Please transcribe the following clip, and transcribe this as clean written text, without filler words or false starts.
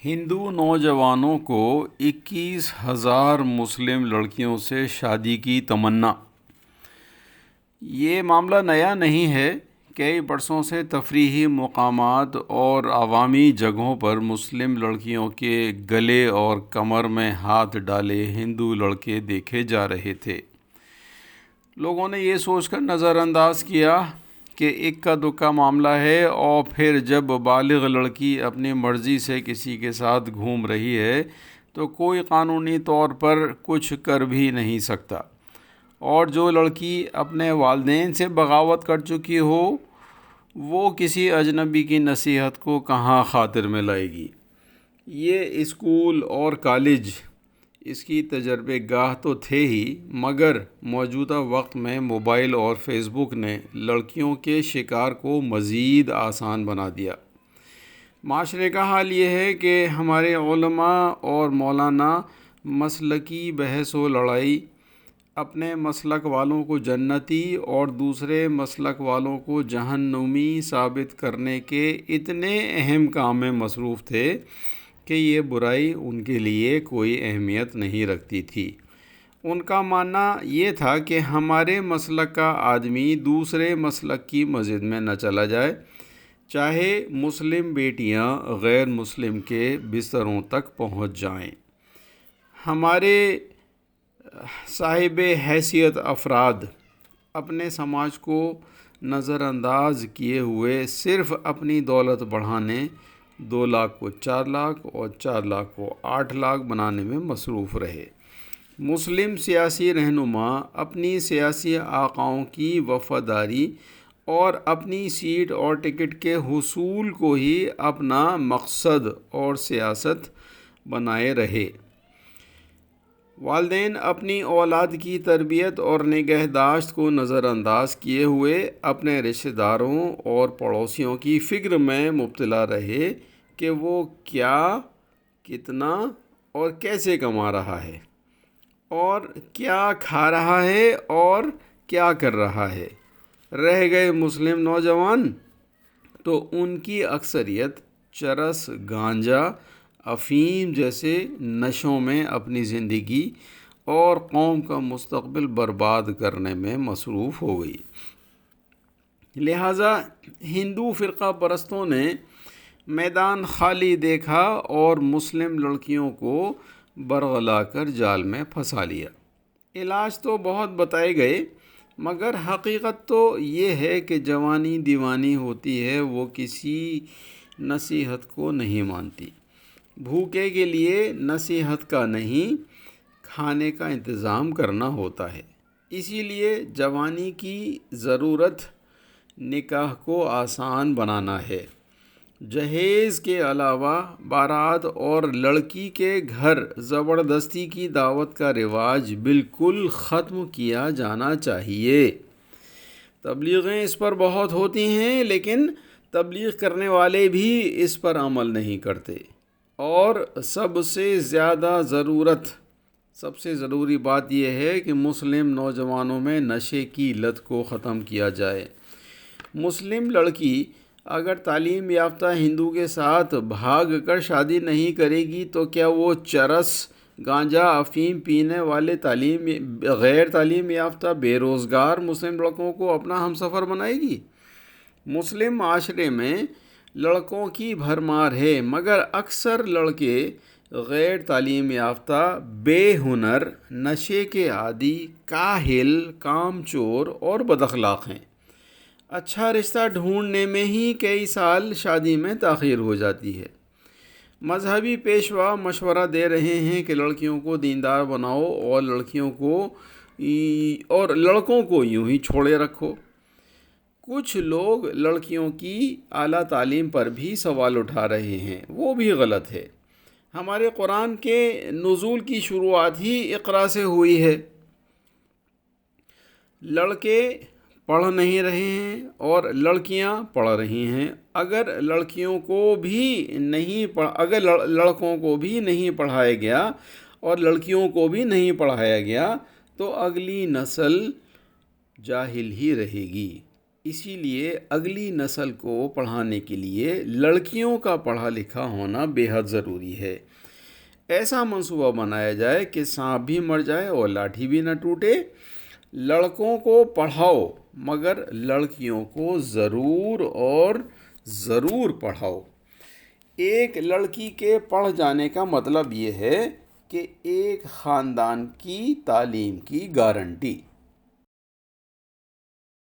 ہندو نوجوانوں کو 21,000 مسلم لڑکیوں سے شادی کی تمنا۔ یہ معاملہ نیا نہیں ہے۔ کئی برسوں سے تفریحی مقامات اور عوامی جگہوں پر مسلم لڑکیوں کے گلے اور کمر میں ہاتھ ڈالے ہندو لڑکے دیکھے جا رہے تھے۔ لوگوں نے یہ سوچ کر نظر انداز کیا کہ اکا دکا معاملہ ہے، اور پھر جب بالغ لڑکی اپنی مرضی سے کسی کے ساتھ گھوم رہی ہے تو کوئی قانونی طور پر کچھ کر بھی نہیں سکتا، اور جو لڑکی اپنے والدین سے بغاوت کر چکی ہو وہ کسی اجنبی کی نصیحت کو کہاں خاطر میں لائے گی۔ یہ اسکول اور کالج اس کی تجربے گاہ تو تھے ہی، مگر موجودہ وقت میں موبائل اور فیس بک نے لڑکیوں کے شکار کو مزید آسان بنا دیا۔ معاشرے کا حال یہ ہے کہ ہمارے علماء اور مولانا مسلکی بحث و لڑائی اپنے مسلک والوں کو جنتی اور دوسرے مسلک والوں کو جہنمی ثابت کرنے کے اتنے اہم کام میں مصروف تھے کہ یہ برائی ان کے لیے کوئی اہمیت نہیں رکھتی تھی۔ ان کا ماننا یہ تھا کہ ہمارے مسلک کا آدمی دوسرے مسلک کی مسجد میں نہ چلا جائے، چاہے مسلم بیٹیاں غیر مسلم کے بستروں تک پہنچ جائیں۔ ہمارے صاحب حیثیت افراد اپنے سماج کو نظر انداز کیے ہوئے صرف اپنی دولت بڑھانے، 2 لاکھ کو 4 لاکھ اور 4 لاکھ کو 8 لاکھ بنانے میں مصروف رہے۔ مسلم سیاسی رہنما اپنی سیاسی آقاؤں کی وفاداری اور اپنی سیٹ اور ٹکٹ کے حصول کو ہی اپنا مقصد اور سیاست بنائے رہے۔ والدین اپنی اولاد کی تربیت اور نگہداشت کو نظر انداز کیے ہوئے اپنے رشتہ داروں اور پڑوسیوں کی فکر میں مبتلا رہے کہ وہ کیا، کتنا اور کیسے کما رہا ہے، اور کیا کھا رہا ہے اور کیا کر رہا ہے۔ رہ گئے مسلم نوجوان تو ان کی اکثریت چرس، گانجا، افیم جیسے نشوں میں اپنی زندگی اور قوم کا مستقبل برباد کرنے میں مصروف ہو گئی۔ لہٰذا ہندو فرقہ پرستوں نے میدان خالی دیکھا اور مسلم لڑکیوں کو برگلا کر جال میں پھنسا لیا۔ علاج تو بہت بتائے گئے، مگر حقیقت تو یہ ہے کہ جوانی دیوانی ہوتی ہے، وہ کسی نصیحت کو نہیں مانتی۔ بھوکے کے لیے نصیحت کا نہیں، کھانے کا انتظام کرنا ہوتا ہے۔ اسی لیے جوانی کی ضرورت نکاح کو آسان بنانا ہے۔ جہیز کے علاوہ بارات اور لڑکی کے گھر زبردستی کی دعوت کا رواج بالکل ختم کیا جانا چاہیے۔ تبلیغیں اس پر بہت ہوتی ہیں، لیکن تبلیغ کرنے والے بھی اس پر عمل نہیں کرتے۔ اور سب سے ضروری بات یہ ہے کہ مسلم نوجوانوں میں نشے کی لت کو ختم کیا جائے۔ مسلم لڑکی اگر تعلیم یافتہ ہندو کے ساتھ بھاگ کر شادی نہیں کرے گی تو کیا وہ چرس، گانجا، افیم پینے والے غیر تعلیم یافتہ بے روزگار مسلم لڑکوں کو اپنا ہمسفر بنائے گی؟ مسلم معاشرے میں لڑکوں کی بھرمار ہے، مگر اکثر لڑکے غیر تعلیم یافتہ، بے ہنر، نشے کے عادی، کاہل، کام چور اور بد اخلاق ہیں۔ اچھا رشتہ ڈھونڈنے میں ہی کئی سال شادی میں تاخیر ہو جاتی ہے۔ مذہبی پیشوا مشورہ دے رہے ہیں کہ لڑکیوں کو دیندار بناؤ اور لڑکوں کو یوں ہی چھوڑے رکھو۔ کچھ لوگ لڑکیوں کی اعلیٰ تعلیم پر بھی سوال اٹھا رہے ہیں، وہ بھی غلط ہے۔ ہمارے قرآن کے نزول کی شروعات ہی اقرا سے ہوئی ہے۔ لڑکے پڑھ نہیں رہے ہیں اور لڑکیاں پڑھ رہی ہیں۔ اگر لڑکوں کو بھی نہیں پڑھایا گیا اور لڑکیوں کو بھی نہیں پڑھایا گیا تو اگلی نسل جاہل ہی رہے گی۔ اسی لیے اگلی نسل کو پڑھانے کے لیے لڑکیوں کا پڑھا لکھا ہونا بے حد ضروری ہے۔ ایسا منصوبہ بنایا جائے کہ سانپ بھی مر جائے اور لاٹھی بھی نہ ٹوٹے۔ لڑکوں کو پڑھاؤ مگر لڑکیوں کو ضرور اور ضرور پڑھاؤ۔ ایک لڑکی کے پڑھ جانے کا مطلب یہ ہے کہ ایک خاندان کی تعلیم کی گارنٹی۔